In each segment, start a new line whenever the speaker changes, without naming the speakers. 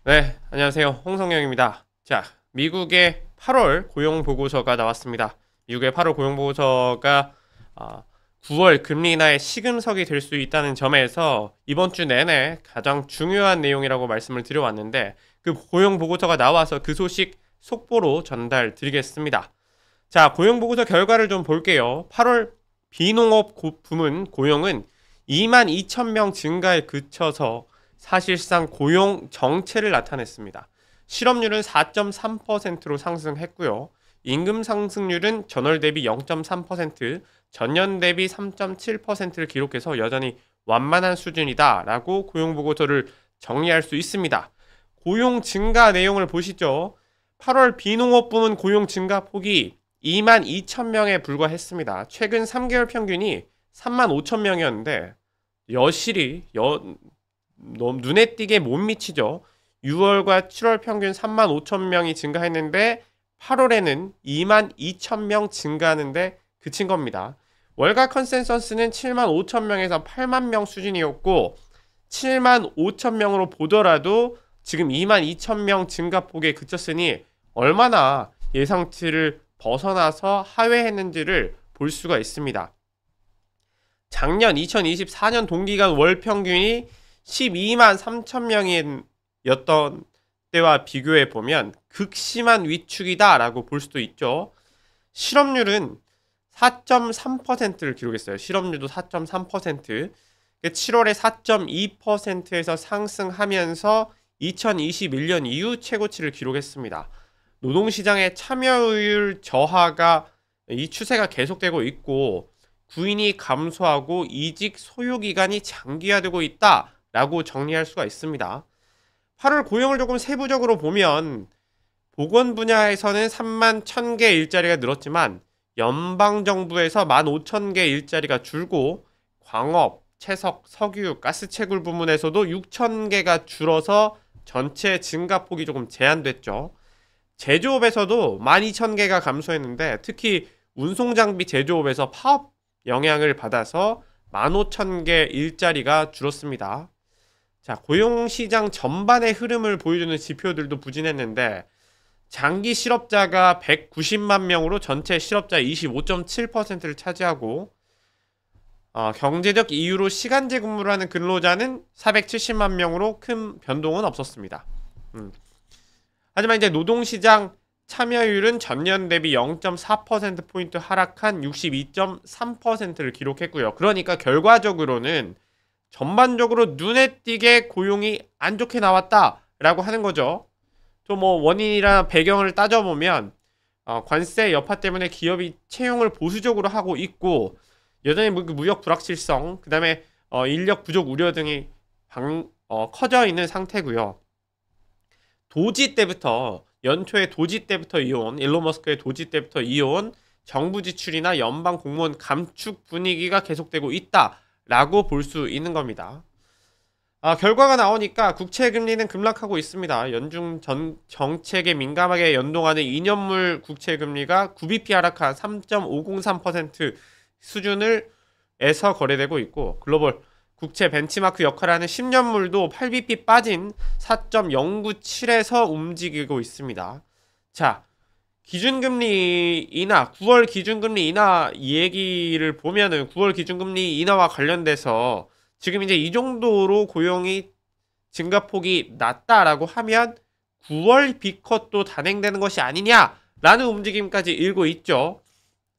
네, 안녕하세요. 홍성영입니다. 자, 미국의 8월 고용보고서가 나왔습니다. 미국의 8월 고용보고서가 9월 금리 인하의 시금석이 될 수 있다는 점에서 이번 주 내내 가장 중요한 내용이라고 말씀을 드려왔는데 그 고용보고서가 나와서 그 소식 속보로 전달 드리겠습니다. 자, 고용보고서 결과를 좀 볼게요. 8월 비농업 부문 고용은 2만 2천 명 증가에 그쳐서 사실상 고용 정체를 나타냈습니다. 실업률은 4.3%로 상승했고요. 임금 상승률은 전월 대비 0.3%, 전년 대비 3.7%를 기록해서 여전히 완만한 수준이다라고 고용보고서를 정리할 수 있습니다. 고용 증가 내용을 보시죠. 8월 비농업 부문 고용 증가 폭이 2만 2천 명에 불과했습니다. 최근 3개월 평균이 3만 5천 명이었는데 여실히 너무 눈에 띄게 못 미치죠. 6월과 7월 평균 3만 5천 명이 증가했는데 8월에는 2만 2천 명 증가하는데 그친 겁니다. 월가 컨센서스는 7만 5천 명에서 8만 명 수준이었고 7만 5천 명으로 보더라도 지금 2만 2천 명 증가폭에 그쳤으니 얼마나 예상치를 벗어나서 하회했는지를 볼 수가 있습니다. 작년 2024년 동기간 월 평균이 12만 3천 명이었던 때와 비교해 보면 극심한 위축이다라고 볼 수도 있죠. 실업률은 4.3%를 기록했어요. 실업률도 4.3%. 7월에 4.2%에서 상승하면서 2021년 이후 최고치를 기록했습니다. 노동시장의 참여율 저하가 이 추세가 계속되고 있고 구인이 감소하고 이직 소요 기간이 장기화되고 있다라고 정리할 수가 있습니다. 8월 고용을 조금 세부적으로 보면 보건 분야에서는 3만 1,000개 일자리가 늘었지만 연방정부에서 15,000개 일자리가 줄고 광업, 채석, 석유, 가스채굴 부문에서도 6,000개가 줄어서 전체 증가폭이 조금 제한됐죠. 제조업에서도 12,000개가 감소했는데 특히 운송장비 제조업에서 파업 영향을 받아서 15,000개 일자리가 줄었습니다. 자, 고용시장 전반의 흐름을 보여주는 지표들도 부진했는데 장기 실업자가 190만 명으로 전체 실업자 25.7%를 차지하고 경제적 이유로 시간제 근무를 하는 근로자는 470만 명으로 큰 변동은 없었습니다. 하지만 이제 노동시장 참여율은 전년 대비 0.4%포인트 하락한 62.3%를 기록했고요. 그러니까 결과적으로는 전반적으로 눈에 띄게 고용이 안 좋게 나왔다라고 하는 거죠. 또 뭐 원인이나 배경을 따져보면 관세 여파 때문에 기업이 채용을 보수적으로 하고 있고 여전히 무역 불확실성, 그 다음에 인력 부족 우려 등이 커져 있는 상태고요. 도지 때부터 연초에 도지 때부터 이어온 일론 머스크의 도지 때부터 이어온 정부 지출이나 연방 공무원 감축 분위기가 계속되고 있다라고 볼 수 있는 겁니다. 결과가 나오니까 국채 금리는 급락하고 있습니다. 연중 정책에 민감하게 연동하는 2년물 국채 금리가 9bp 하락한 3.503% 수준을 에서 거래되고 있고 글로벌 국채 벤치마크 역할을 하는 10년물도 8bp 빠진 4.097에서 움직이고 있습니다. 자, 기준금리 인하, 9월 기준금리 인하 얘기를 보면은 9월 기준금리 인하와 관련돼서 지금 이제 이 정도로 고용이 증가폭이 낮다라고 하면 9월 B컷도 단행되는 것이 아니냐라는 움직임까지 일고 있죠.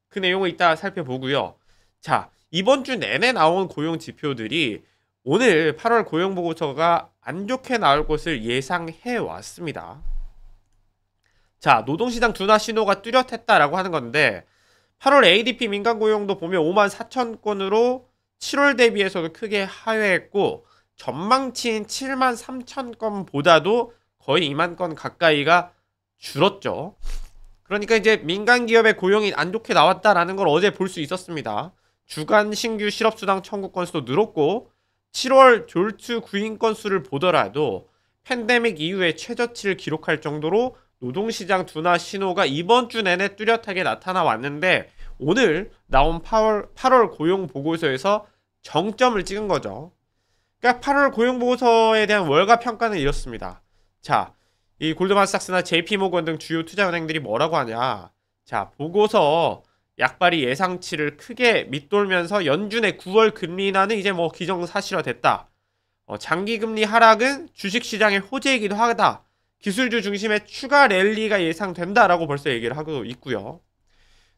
그 내용을 이따 살펴보고요. 자, 이번 주 내내 나온 고용 지표들이 오늘 8월 고용보고서가 안 좋게 나올 것을 예상해 왔습니다. 자, 노동시장 둔화 신호가 뚜렷했다라고 하는 건데 8월 ADP 민간 고용도 보면 5만 4천 건으로 7월 대비해서도 크게 하회했고 전망치인 7만 3천 건보다도 거의 2만 건 가까이가 줄었죠. 그러니까 이제 민간 기업의 고용이 안 좋게 나왔다라는 걸 어제 볼 수 있었습니다. 주간 신규 실업수당 청구 건수도 늘었고 7월 졸투 구인 건수를 보더라도 팬데믹 이후에 최저치를 기록할 정도로 노동시장 둔화 신호가 이번 주 내내 뚜렷하게 나타나 왔는데 오늘 나온 8월 고용 보고서에서 정점을 찍은 거죠. 그러니까 8월 고용 보고서에 대한 월가 평가는 이렇습니다. 자, 이 골드만삭스나 JP모건 등 주요 투자은행들이 뭐라고 하냐. 자, 보고서 약발이 예상치를 크게 밑돌면서 연준의 9월 금리 인하는 이제 뭐 기정사실화됐다. 장기금리 하락은 주식시장의 호재이기도 하다. 기술주 중심의 추가 랠리가 예상된다라고 벌써 얘기를 하고 있고요.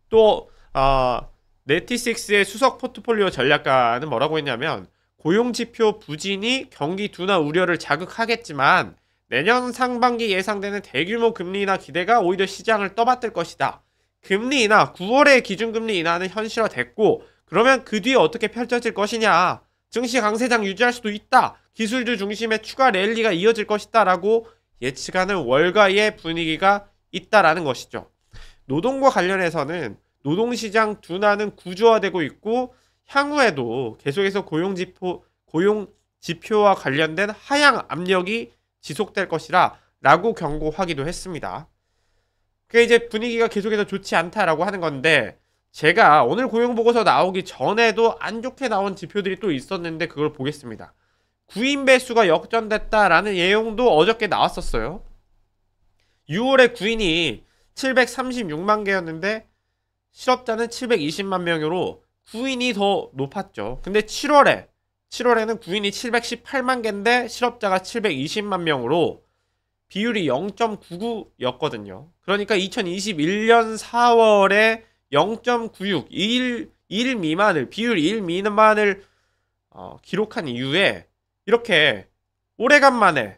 또 네티식스의 수석 포트폴리오 전략가는 뭐라고 했냐면 고용지표 부진이 경기 둔화 우려를 자극하겠지만 내년 상반기 예상되는 대규모 금리 인하 기대가 오히려 시장을 떠받들 것이다. 금리 인하, 9월에 기준금리 인하는 현실화됐고 그러면 그 뒤에 어떻게 펼쳐질 것이냐. 증시 강세장 유지할 수도 있다. 기술주 중심의 추가 랠리가 이어질 것이다 라고 예측하는 월가의 분위기가 있다라는 것이죠. 노동과 관련해서는 노동시장 둔화는 구조화되고 있고 향후에도 계속해서 고용지표와 관련된 하향 압력이 지속될 것이라 라고 경고하기도 했습니다. 그게 이제 분위기가 계속해서 좋지 않다라고 하는 건데 제가 오늘 고용보고서 나오기 전에도 안 좋게 나온 지표들이 또 있었는데 그걸 보겠습니다. 구인 배수가 역전됐다라는 내용도 어저께 나왔었어요. 6월에 구인이 736만 개였는데 실업자는 720만 명으로 구인이 더 높았죠. 근데 7월에는 구인이 718만 개인데 실업자가 720만 명으로 비율이 0.99였거든요. 그러니까 2021년 4월에 0.96, 비율 1 미만을 기록한 이후에 이렇게 오래간만에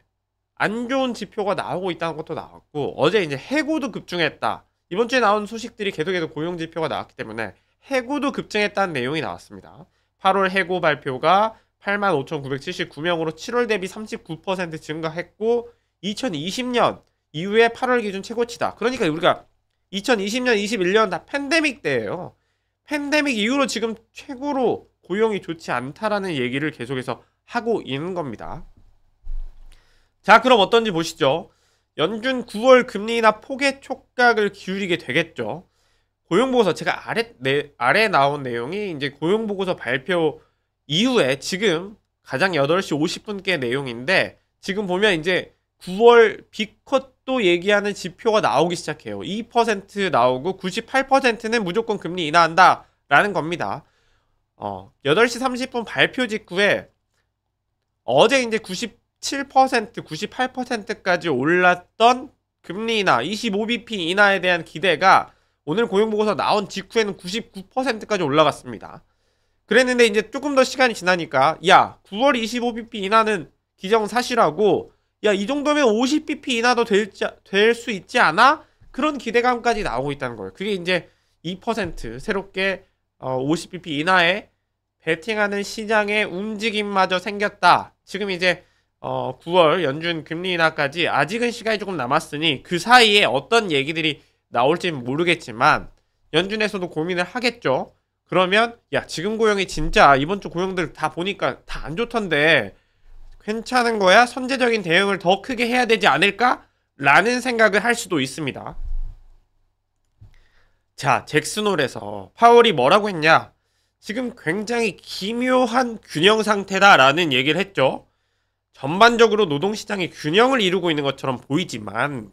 안 좋은 지표가 나오고 있다는 것도 나왔고 어제 이제 해고도 급증했다. 이번 주에 나온 소식들이 계속해서 고용 지표가 나왔기 때문에 해고도 급증했다는 내용이 나왔습니다. 8월 해고 발표가 85,979명으로 7월 대비 39% 증가했고 2020년 이후에 8월 기준 최고치다. 그러니까 우리가 2020년, 21년 다 팬데믹 때예요. 팬데믹 이후로 지금 최고로 고용이 좋지 않다라는 얘기를 계속해서 하고 있는 겁니다. 자, 그럼 어떤지 보시죠. 연준 9월 금리 인하 폭의 촉각을 기울이게 되겠죠. 고용보고서 제가 아래 나온 내용이 이제 고용보고서 발표 이후에 지금 가장 8시 50분께 내용인데 지금 보면 이제 9월 B컷도 얘기하는 지표가 나오기 시작해요. 2% 나오고 98%는 무조건 금리 인하한다 라는 겁니다. 8시 30분 발표 직후에 어제 이제 97%, 98%까지 올랐던 금리 인하, 25bp 인하에 대한 기대가 오늘 고용보고서 나온 직후에는 99%까지 올라갔습니다. 그랬는데 이제 조금 더 시간이 지나니까 야, 9월 25bp 인하는 기정사실하고 야, 이 정도면 50bp 인하도 될 수 있지 않아? 그런 기대감까지 나오고 있다는 거예요. 그게 이제 2% 새롭게 50bp 인하에 베팅하는 시장의 움직임마저 생겼다. 지금 이제 9월 연준 금리 인하까지 아직은 시간이 조금 남았으니 그 사이에 어떤 얘기들이 나올지는 모르겠지만 연준에서도 고민을 하겠죠. 그러면 야, 지금 고용이 진짜 이번 주 고용들 다 보니까 다 안 좋던데 괜찮은 거야? 선제적인 대응을 더 크게 해야 되지 않을까? 라는 생각을 할 수도 있습니다. 자, 잭슨홀에서 파월이 뭐라고 했냐? 지금 굉장히 기묘한 균형 상태다라는 얘기를 했죠. 전반적으로 노동시장이 균형을 이루고 있는 것처럼 보이지만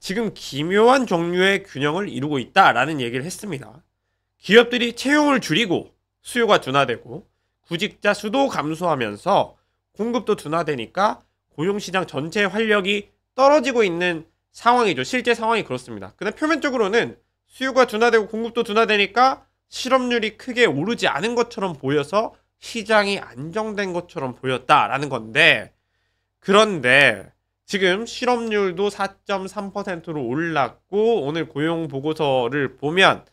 지금 기묘한 종류의 균형을 이루고 있다라는 얘기를 했습니다. 기업들이 채용을 줄이고 수요가 둔화되고 구직자 수도 감소하면서 공급도 둔화되니까 고용시장 전체 활력이 떨어지고 있는 상황이죠. 실제 상황이 그렇습니다. 근데 표면적으로는 수요가 둔화되고 공급도 둔화되니까 실업률이 크게 오르지 않은 것처럼 보여서 시장이 안정된 것처럼 보였다라는 건데 그런데 지금 실업률도 4.3%로 올랐고 오늘 고용보고서를 보면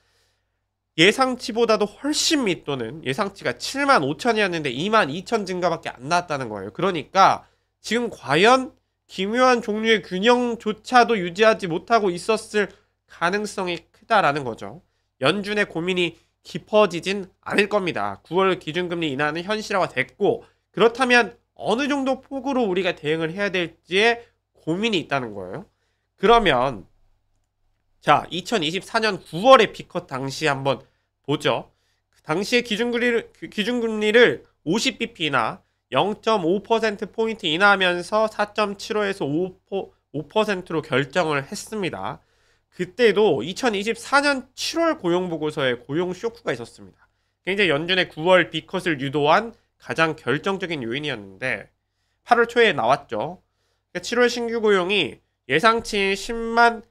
예상치보다도 훨씬 밑도는 예상치가 7만 5천이었는데 2만 2천 증가밖에 안 나왔다는 거예요. 그러니까 지금 과연 기묘한 종류의 균형조차도 유지하지 못하고 있었을 가능성이 크다라는 거죠. 연준의 고민이 깊어지진 않을 겁니다. 9월 기준금리 인하는 현실화가 됐고 그렇다면 어느 정도 폭으로 우리가 대응을 해야 될지에 고민이 있다는 거예요. 그러면 자, 2024년 9월의 B컷 당시 한번 보죠. 당시에 기준금리를 50bp나 0.5%포인트 인하하면서 4.75에서 5%로 결정을 했습니다. 그때도 2024년 7월 고용보고서에 고용 쇼크가 있었습니다. 굉장히 연준의 9월 B컷을 유도한 가장 결정적인 요인이었는데 8월 초에 나왔죠. 7월 신규 고용이 예상치인 11만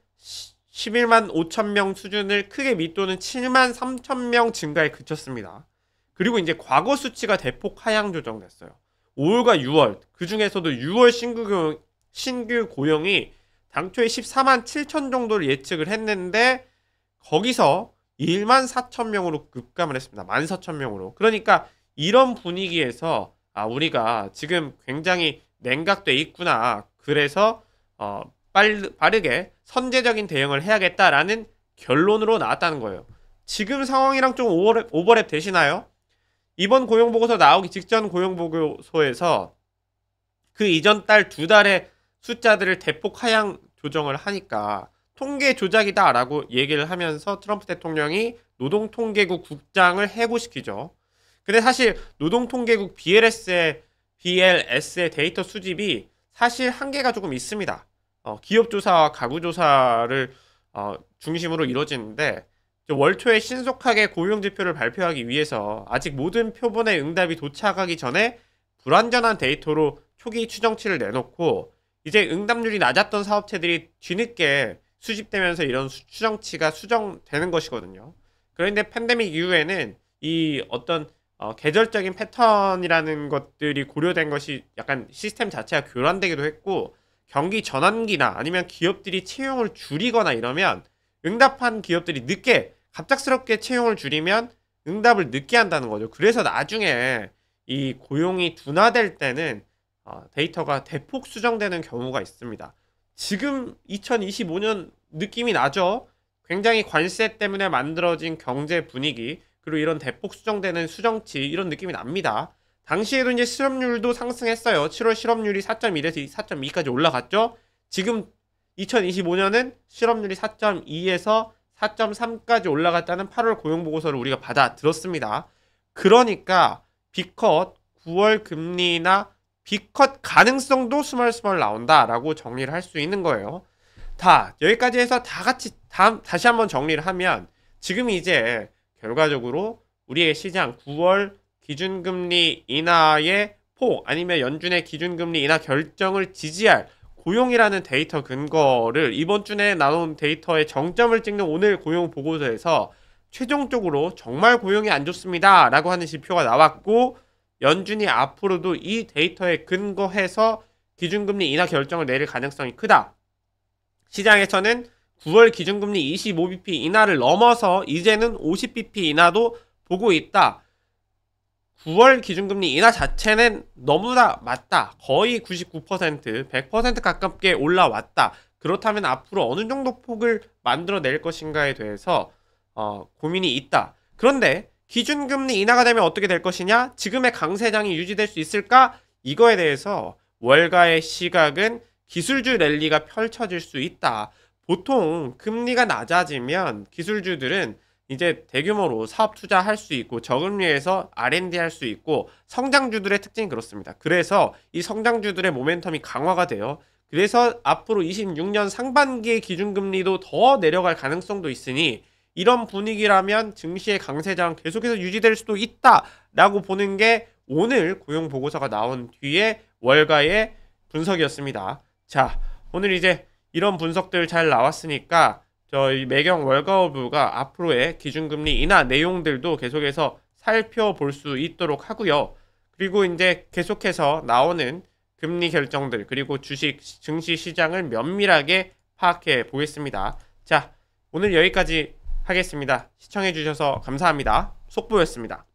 5천 명 수준을 크게 밑도는 7만 3천 명 증가에 그쳤습니다. 그리고 이제 과거 수치가 대폭 하향 조정됐어요. 5월과 6월, 그 중에서도 6월 신규 고용이 당초에 14만 7천 정도를 예측을 했는데 거기서 1만 4천 명으로 급감을 했습니다. 14,000명으로. 그러니까 이런 분위기에서 우리가 지금 굉장히 냉각돼 있구나. 그래서 빠르게 선제적인 대응을 해야겠다라는 결론으로 나왔다는 거예요. 지금 상황이랑 좀 오버랩 되시나요? 이번 고용보고서 나오기 직전 고용보고서에서 그 이전 달 2달의 숫자들을 대폭 하향 조정을 하니까 통계 조작이다라고 얘기를 하면서 트럼프 대통령이 노동통계국 국장을 해고시키죠. 근데 사실 노동통계국 BLS의 데이터 수집이 사실 한계가 조금 있습니다. 기업조사와 가구조사를 중심으로 이루어지는데 월 초에 신속하게 고용지표를 발표하기 위해서 아직 모든 표본의 응답이 도착하기 전에 불완전한 데이터로 초기 추정치를 내놓고 이제 응답률이 낮았던 사업체들이 뒤늦게 수집되면서 이런 추정치가 수정되는 것이거든요. 그런데 팬데믹 이후에는 이 어떤 계절적인 패턴이라는 것들이 고려된 것이 약간 시스템 자체가 교란되기도 했고 경기 전환기나 아니면 기업들이 채용을 줄이거나 이러면 응답한 기업들이 갑작스럽게 채용을 줄이면 응답을 늦게 한다는 거죠. 그래서 나중에 이 고용이 둔화될 때는 데이터가 대폭 수정되는 경우가 있습니다. 지금 2025년 느낌이 나죠? 굉장히 관세 때문에 만들어진 경제 분위기, 그리고 이런 대폭 수정되는 수정치, 이런 느낌이 납니다. 당시에도 이제 실업률도 상승했어요. 7월 실업률이 4.1에서 4.2까지 올라갔죠? 지금 2025년은 실업률이 4.2에서 4.3까지 올라갔다는 8월 고용보고서를 우리가 받아들었습니다. 그러니까 B컷, 9월 금리나 B컷 가능성도 스멀스멀 나온다라고 정리를 할 수 있는 거예요. 여기까지 해서 다시 한번 정리를 하면 지금 이제 결과적으로 우리의 시장 9월 기준금리 인하의 폭 아니면 연준의 기준금리 인하 결정을 지지할 고용이라는 데이터 근거를 이번 주 내에 나온 데이터의 정점을 찍는 오늘 고용 보고서에서 최종적으로 정말 고용이 안 좋습니다 라고 하는 지표가 나왔고 연준이 앞으로도 이 데이터에 근거해서 기준금리 인하 결정을 내릴 가능성이 크다. 시장에서는 9월 기준금리 25bp 인하를 넘어서 이제는 50bp 인하도 보고 있다. 9월 기준금리 인하 자체는 너무나 맞다. 거의 99%, 100% 가깝게 올라왔다. 그렇다면 앞으로 어느 정도 폭을 만들어낼 것인가에 대해서 고민이 있다. 그런데 기준금리 인하가 되면 어떻게 될 것이냐? 지금의 강세장이 유지될 수 있을까? 이거에 대해서 월가의 시각은 기술주 랠리가 펼쳐질 수 있다. 보통 금리가 낮아지면 기술주들은 이제 대규모로 사업 투자할 수 있고 저금리에서 R&D 할 수 있고 성장주들의 특징이 그렇습니다. 그래서 이 성장주들의 모멘텀이 강화가 돼요. 그래서 앞으로 26년 상반기의 기준금리도 더 내려갈 가능성도 있으니 이런 분위기라면 증시의 강세장 계속해서 유지될 수도 있다라고 보는 게 오늘 고용보고서가 나온 뒤에 월가의 분석이었습니다. 자, 오늘 이제 이런 분석들 잘 나왔으니까 저희 매경 월가어부가 앞으로의 기준금리 인하 내용들도 계속해서 살펴볼 수 있도록 하고요. 그리고 이제 계속해서 나오는 금리 결정들 그리고 주식, 증시 시장을 면밀하게 파악해 보겠습니다. 자, 오늘 여기까지 하겠습니다. 시청해 주셔서 감사합니다. 속보였습니다.